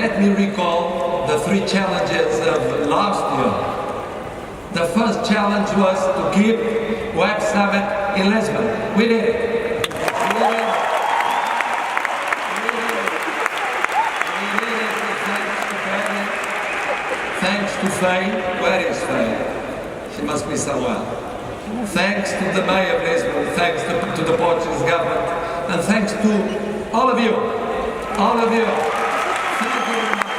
let me recall the three challenges of last year. The first challenge was to keep Web Summit in Lisbon. We did it. Thanks to Faye. Where is Faye? She must be somewhere. Thanks to the Mayor of Lisbon, thanks to the Portuguese government, and thanks to all of you. All of you. Thank you very much.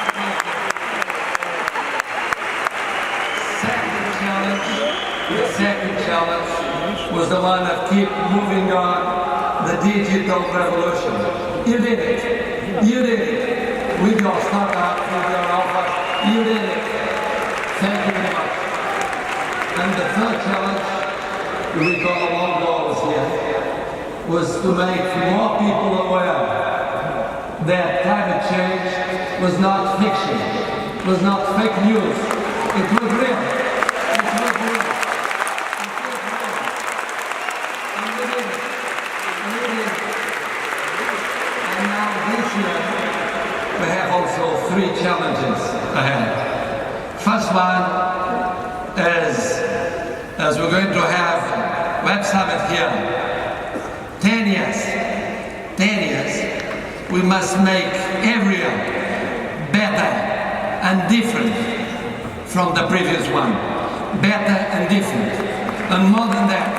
The second challenge was the one of keep moving on the digital revolution. You did it. You did it. With your startup, with your offer, you did it. Thank you very much. And the third challenge, we got along goals here, was to make more people aware that climate change was not fiction, was not fake news. It was real. It was real. And now this year, we have also three challenges ahead. First one is, as we're going to have Web Summit here, 10 years, we must make every year better and different from the previous one. Better and different. And more than that,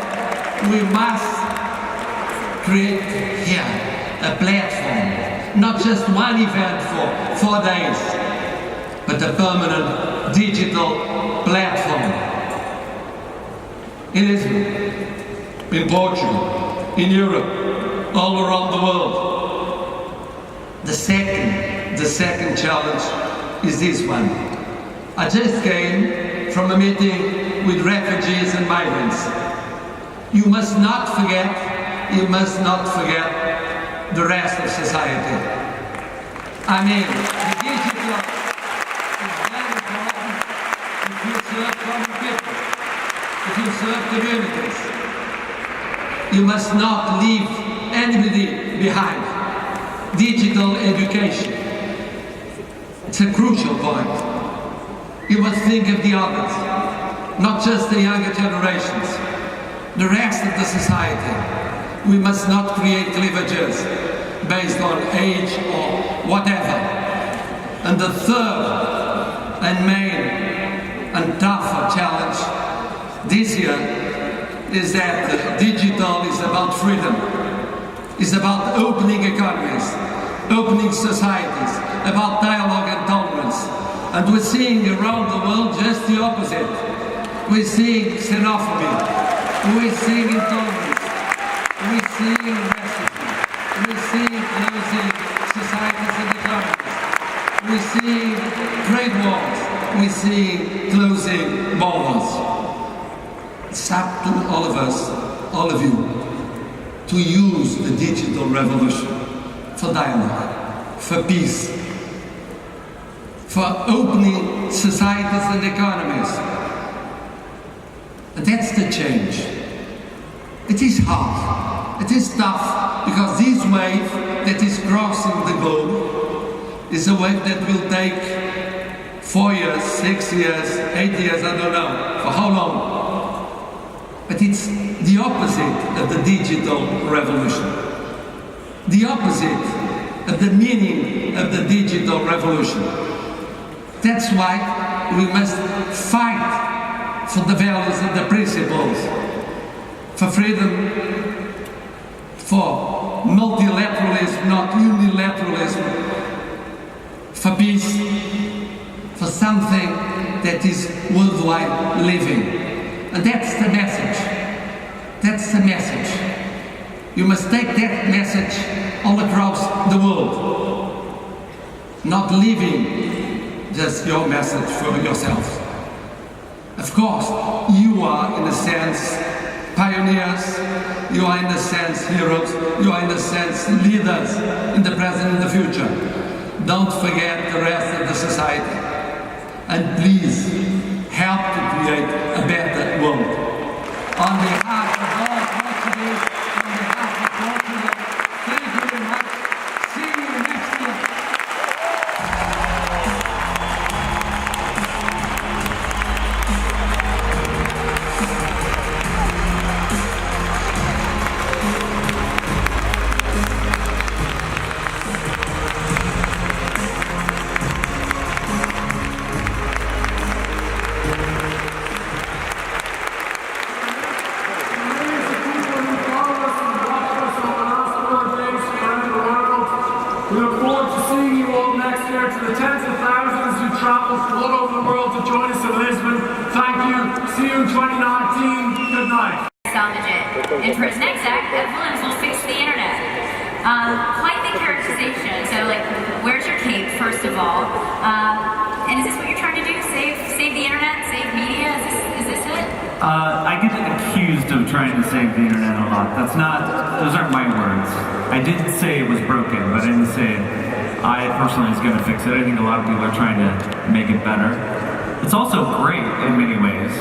we must create here a platform, not just one event for 4 days, but a permanent digital platform. In Lisbon, in Portugal, in Europe, all around the world. The second challenge is this one. I just came from a meeting with refugees and migrants. You must not forget the rest of society. I mean, the digital is very important if you serve common people, if you serve communities. You must not leave anybody behind. Digital education. It's a crucial point. You must think of the others, not just the younger generations, the rest of the society. We must not create cleavages based on age or whatever. And the third and main and tougher challenge this year is that digital is about freedom. It's about opening economies, opening societies, about dialogue and tolerance. And we're seeing around the world just the opposite. We're seeing xenophobia, we're seeing intolerance, we're seeing racism, we're seeing closing societies and economies, we're seeing trade wars, we're seeing closing borders. It's up to all of us, all of you, to use the digital revolution for dialogue, for peace, for opening societies and economies. And that's the change. It is hard, it is tough, because this wave that is crossing the globe is a wave that will take 4 years, 6 years, 8 years, I don't know, for how long. But it's the opposite of the digital revolution. The opposite of the meaning of the digital revolution. That's why we must fight for the values and the principles, for freedom, for multilateralism, not unilateralism, for peace, for something that is worldwide living. And that's the message. That's the message. You must take that message all across the world. Not leaving just your message for yourself. Of course, you are in a sense pioneers, you are in a sense heroes, you are in a sense leaders in the present and the future. Don't forget the rest of the society. And please, help to create a better world. On behalf of all Portuguese, on behalf of Portugal, thank you very much. See you next year. tens of thousands who traveled all over the world to join us in Lisbon. Thank you. See you in 2019. Good night. Salvage it. And for his next act, Williams will fix the internet. Quite the characterization. So, like, where's your cape, first of all? And is this what you're trying to do? Save the internet? Save media? Is this it? I get accused of trying to save the internet a lot. Those aren't my words. I did say it was broken, but I didn't say I personally was going to fix it. I think a lot of people are trying to make it better. It's also great in many ways,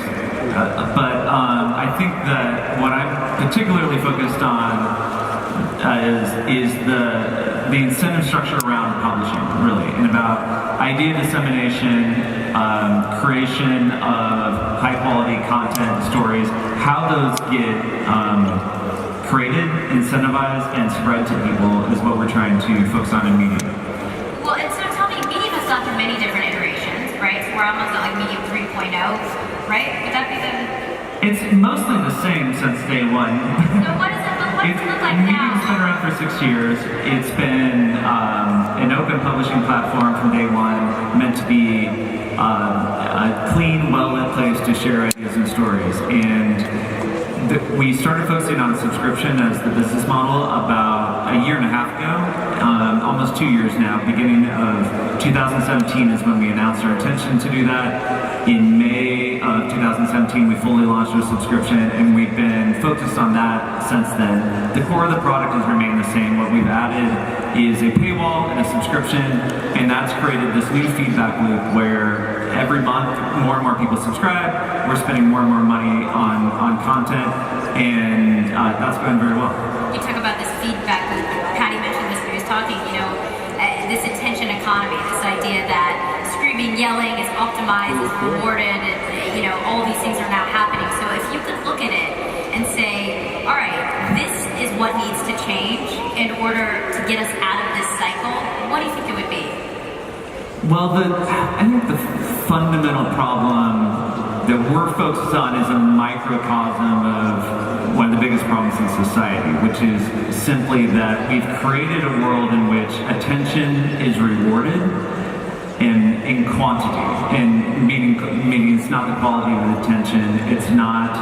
but I think that what I'm particularly focused on is the incentive structure around publishing, really, and about idea dissemination, creation of high-quality content, stories, how those get created, incentivized, and spread to people is what we're trying to focus on in media. Well, and so tell me, Medium has gone through many different iterations, right? So we're almost at like Medium 3.0, right? Would that be the... It's mostly the same since day one. So what does it look like now? Medium's been around for 6 years. It's been an open publishing platform from day one, meant to be a clean, well-lit place to share ideas and stories. And we started focusing on subscription as the business model about a year and a half ago, almost 2 years now. Beginning of 2017 is when we announced our intention to do that. In May of 2017, we fully launched our subscription, and we've been focused on that since then. The core of the product has remained the same. What we've added is a paywall and a subscription, and that's created this new feedback loop where every month more and more people subscribe, we're spending more and more money on content, and that's going very well. You talk about this feedback loop. Patty mentioned this when he was talking, this attention economy, this idea that screaming, yelling is optimized, is rewarded, and all these things are now happening. So if you could look at it and say, all right, this is what needs to change in order to get us out of this cycle, what do you think it would be? Well, I think the fundamental problem that we're focused on is a microcosm of one of the biggest problems in society, which is simply that we've created a world in which attention is rewarded in quantity, and meaning it's not the quality of the attention, it's not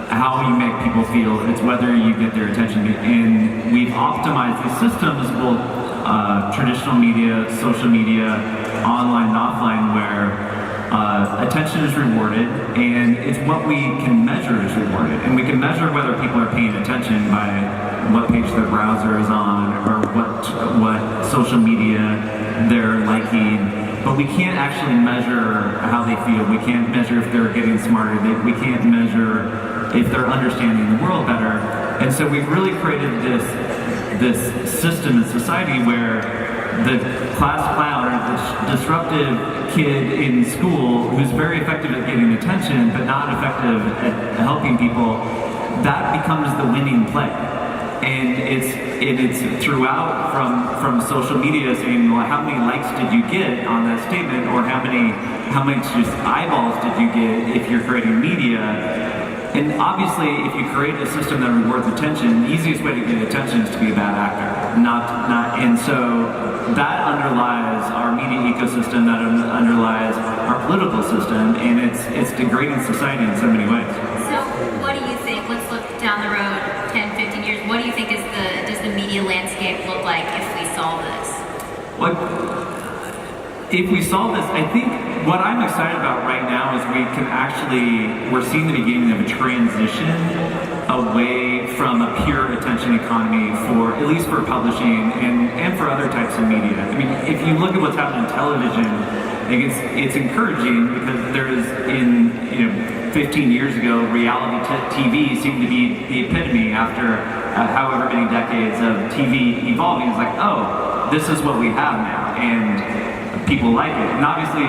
how you make people feel, it's whether you get their attention. And we've optimized the systems, both traditional media, social media, online and offline, where attention is rewarded, and it's what we can measure is rewarded. And we can measure whether people are paying attention by what page their browser is on, or what social media they're liking. But we can't actually measure how they feel. We can't measure if they're getting smarter. We can't measure if they're understanding the world better. And so we've really created this system in society where the class clown, or the disruptive kid in school who's very effective at getting attention but not effective at helping people, that becomes the winning play. And it's throughout from social media saying, well, how many likes did you get on that statement, or how much just eyeballs did you get if you're creating media. And obviously, if you create a system that rewards attention, the easiest way to get attention is to be a bad actor. And so that underlies our media ecosystem, that underlies our political system, and it's degrading society in so many ways. So what do you think, let's look down the road 10, 15 years, what do you think does the media landscape look like if we solve this? If we solve this, I think what I'm excited about right now is we're seeing the beginning of a transition away from a pure attention economy at least for publishing and for other types of media. I mean, if you look at what's happened in television, I think it's encouraging, because there is 15 years ago, reality TV seemed to be the epitome after however many decades of TV evolving. It's like, oh, this is what we have now, and people like it. And obviously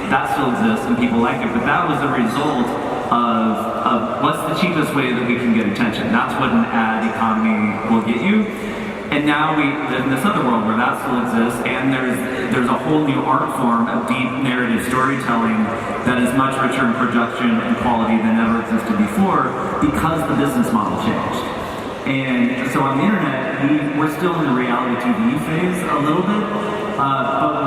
that still exists and people like it, but that was a result of what's the cheapest way that we can get attention. That's what an ad economy will get you. And now we live in this other world where that still exists, and there's a whole new art form of deep narrative storytelling that is much richer in production and quality than ever existed before, because the business model changed. And so on the internet, we're still in the reality TV phase a little bit, but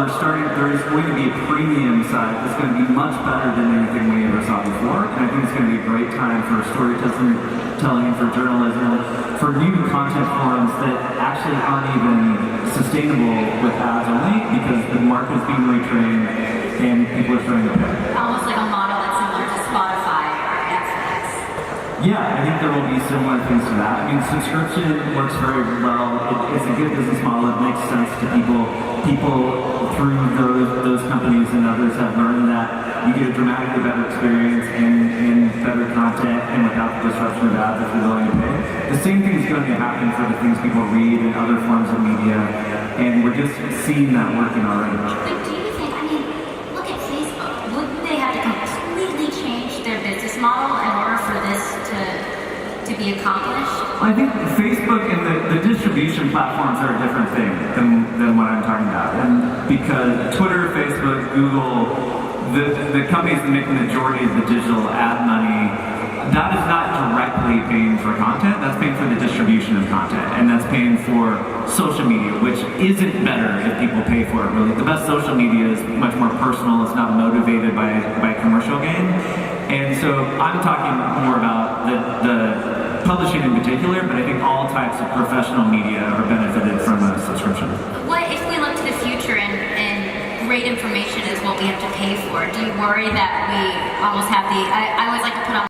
there's going to be a premium side that's going to be much better than anything we ever saw before. And I think it's going to be a great time for storytelling, for journalism, for new content forms that actually aren't even sustainable with ads only, because the market is being retrained and people are starting to pay. Almost like a model that's similar to Spotify or Netflix. Yeah, I think there will be similar things to that. I mean, subscription works very well. It's a good business model. It makes sense to people. People through those companies and others have learned that you get a dramatically better experience and better content, and without the disruption of ads if you're willing to pay. The same thing is going to happen for the things people read and other forms of media, and we're just seeing that working already. But do you think, I mean, look at Facebook. Wouldn't they have to completely change their business model in order for this to be accomplished? I think Facebook and the distribution platforms are a different thing than what I'm talking about. And because Twitter, Facebook, Google, the companies that make the majority of the digital ad money, that is not directly paying for content, that's paying for the distribution of content. And that's paying for social media, which isn't better if people pay for it, really. The best social media is much more personal, it's not motivated by commercial gain. And so I'm talking more about the publishing in particular, but I think all types of professional media are benefited from a subscription. What if we look to the future and great information is what we have to pay for? Do you worry that we almost have I always like to put on